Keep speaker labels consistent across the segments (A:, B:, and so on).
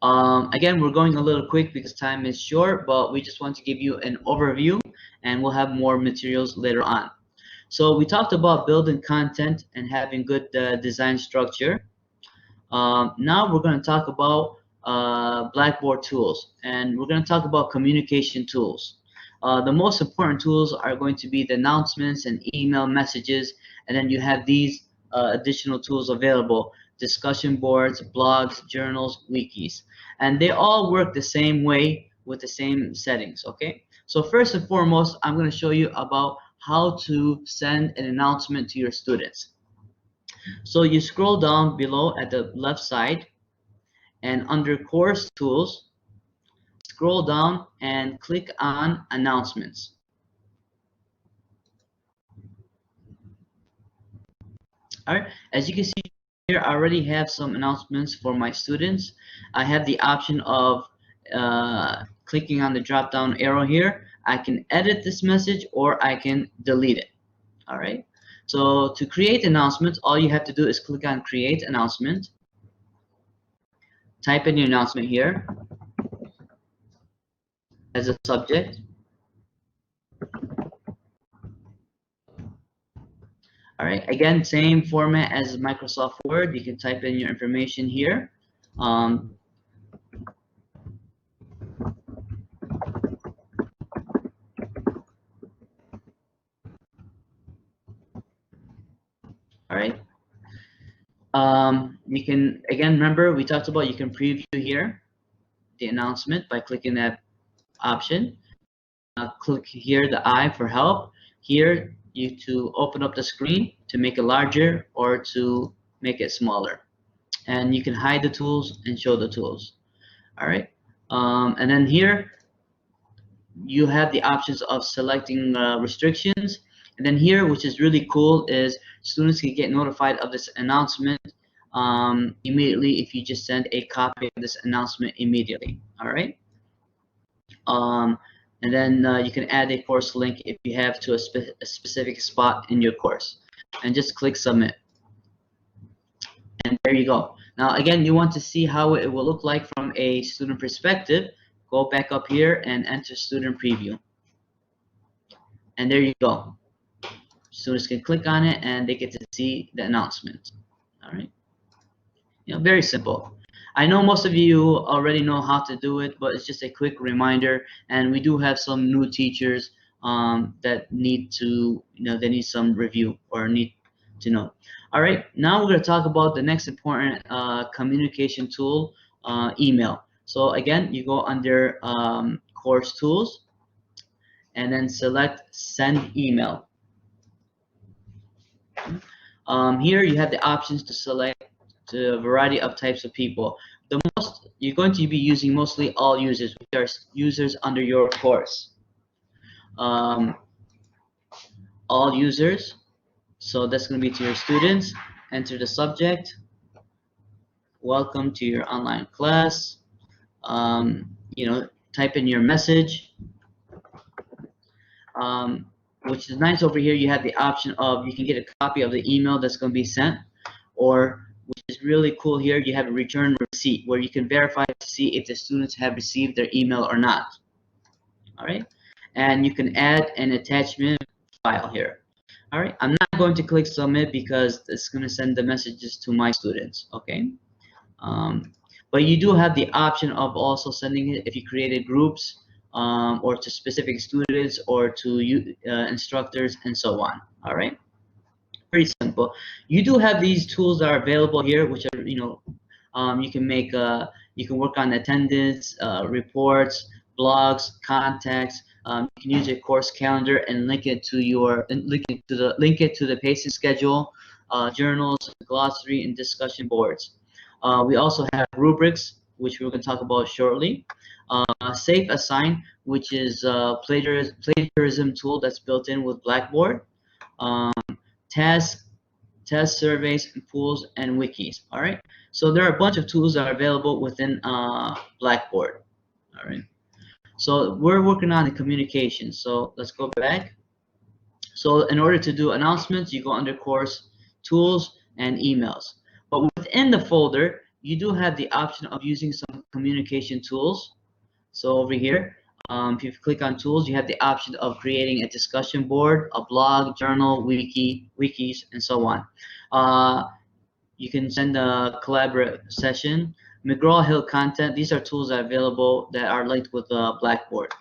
A: Again, we're going a little quick because time is short, but we just want to give you an overview, and we'll have more materials later on. So we talked about building content and having good design structure. Now we're going to talk about Blackboard tools, and we're going to talk about communication tools. The most important tools are going to be the announcements and email messages, and then you have these additional tools available: discussion boards, blogs, journals, wikis, and they all work the same way with the same settings. Okay, so first and foremost, I'm going to show you about how to send an announcement to your students. So you scroll down below at the left side, and under course tools, scroll down and click on announcements. All right, as you can see here, I already have some announcements for my students. I have the option of clicking on the drop down arrow here. I can edit this message or I can delete it. All right, so to create announcements, all you have to do is click on create announcement, type in your announcement here as a subject. All right, again, same format as Microsoft Word. You can type in your information here. All right. You can, again, remember we talked about you can preview here the announcement by clicking that option. Click here the I for help. Here you to open up the screen to make it larger or to make it smaller. And you can hide the tools and show the tools. All right. And then here you have the options of selecting restrictions. And then here, which is really cool, is students can get notified of this announcement immediately if you just send a copy of this announcement immediately. All right. And then you can add a course link if you have to a specific spot in your course, and just click submit. And there you go. Now again, you want to see how it will look like from a student perspective. Go back up here and enter student preview. And there you go. Students can click on it and they get to see the announcement. All right. Very simple. I know most of you already know how to do it, but it's just a quick reminder. And we do have some new teachers that need to, they need some review or need to know. All right, now we're going to talk about the next important communication tool, email. So again, you go under course tools and then select send email. Here you have the options to select a variety of types of people. The most you're going to be using mostly all users, which are users under your course. All users, so that's going to be to your students. Enter the subject. Welcome to your online class. Type in your message. Which is nice over here. You have the option of you can get a copy of the email that's going to be sent, or which is really cool here, you have a return receipt where you can verify to see if the students have received their email or not. All right, and you can add an attachment file here. All right, I'm not going to click submit because it's going to send the messages to my students. Okay, but you do have the option of also sending it if you created groups or to specific students or to instructors and so on. All right. Very simple. You do have these tools that are available here, which are, you can make, you can work on attendance, reports, blogs, contacts. You can use your course calendar and link it to the pacing schedule, journals, glossary, and discussion boards. We also have rubrics, which we're going to talk about shortly. Safe Assign, which is a plagiarism tool that's built in with Blackboard. Test surveys, and pools, and wikis. All right, so there are a bunch of tools that are available within Blackboard. All right, so we're working on the communication. So let's go back. So in order to do announcements, you go under course tools and emails. But within the folder, you do have the option of using some communication tools. So over here, if you click on tools, you have the option of creating a discussion board, a blog, journal, wikis, and so on. You can send a collaborate session. McGraw-Hill content. These are tools that are available that are linked with Blackboard.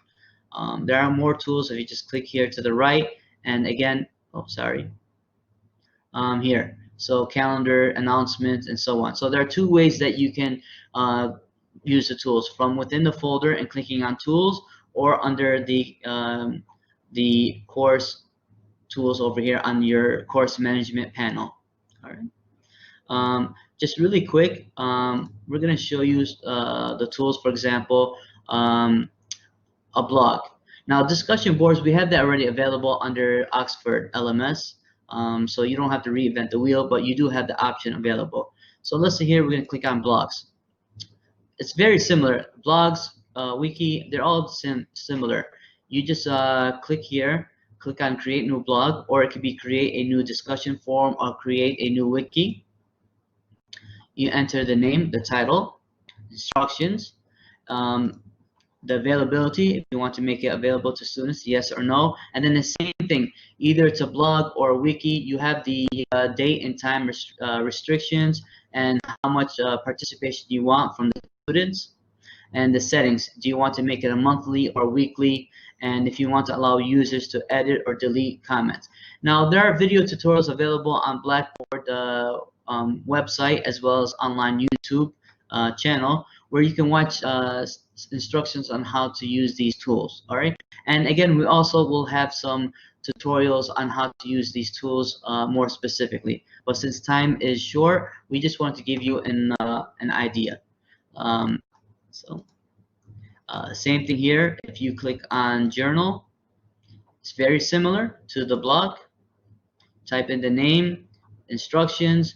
A: There are more tools if you just click here to the right, and again, oh sorry, here. So calendar, announcements, and so on. So there are two ways that you can use the tools: from within the folder and clicking on tools, or under the course tools over here on your course management panel. All right. Just really quick, we're going to show you the tools. For example, a blog. Now, discussion boards, we have that already available under Oxford LMS. So you don't have to reinvent the wheel, but you do have the option available. So let's see here, we're going to click on blogs. It's very similar. Blogs, wiki, they're all similar. You just click here, click on create new blog, or it could be create a new discussion forum or create a new wiki. You enter the name, the title, instructions, the availability, if you want to make it available to students, yes or no. And then the same thing, either it's a blog or a wiki, you have the date and time restrictions and how much participation you want from the students, and the settings. Do you want to make it a monthly or weekly? And if you want to allow users to edit or delete comments. Now, there are video tutorials available on Blackboard website, as well as online YouTube channel, where you can watch instructions on how to use these tools. All right, and again, we also will have some tutorials on how to use these tools more specifically, but since time is short, we just want to give you an idea. Same thing here. If you click on journal, it's very similar to the blog. Type in the name, instructions,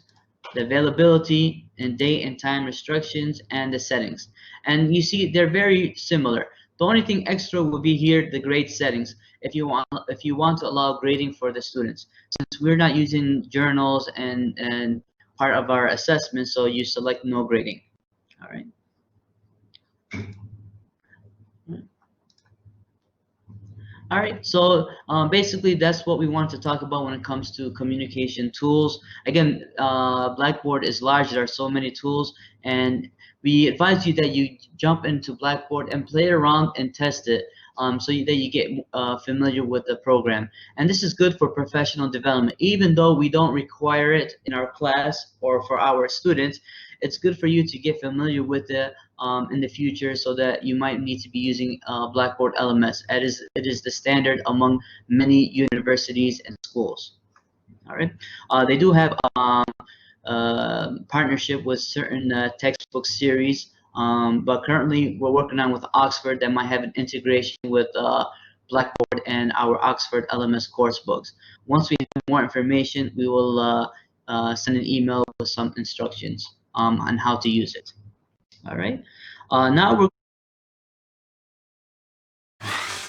A: the availability, and date and time restrictions, and the settings. And you see they're very similar. The only thing extra will be here the grade settings if you want to allow grading for the students. Since we're not using journals and part of our assessment, so you select no grading. All right. All right, so basically that's what we want to talk about when it comes to communication tools. Again, Blackboard is large. There are so many tools, and we advise you that you jump into Blackboard and play around and test it so that you get familiar with the program. And this is good for professional development. Even though we don't require it in our class or for our students, it's good for you to get familiar with it in the future, so that you might need to be using Blackboard LMS. It is the standard among many universities and schools. All right, they do have partnership with certain textbook series, but currently we're working on with Oxford that might have an integration with Blackboard and our Oxford LMS course books. Once we have more information, we will send an email with some instructions on how to use it. All right. Now we're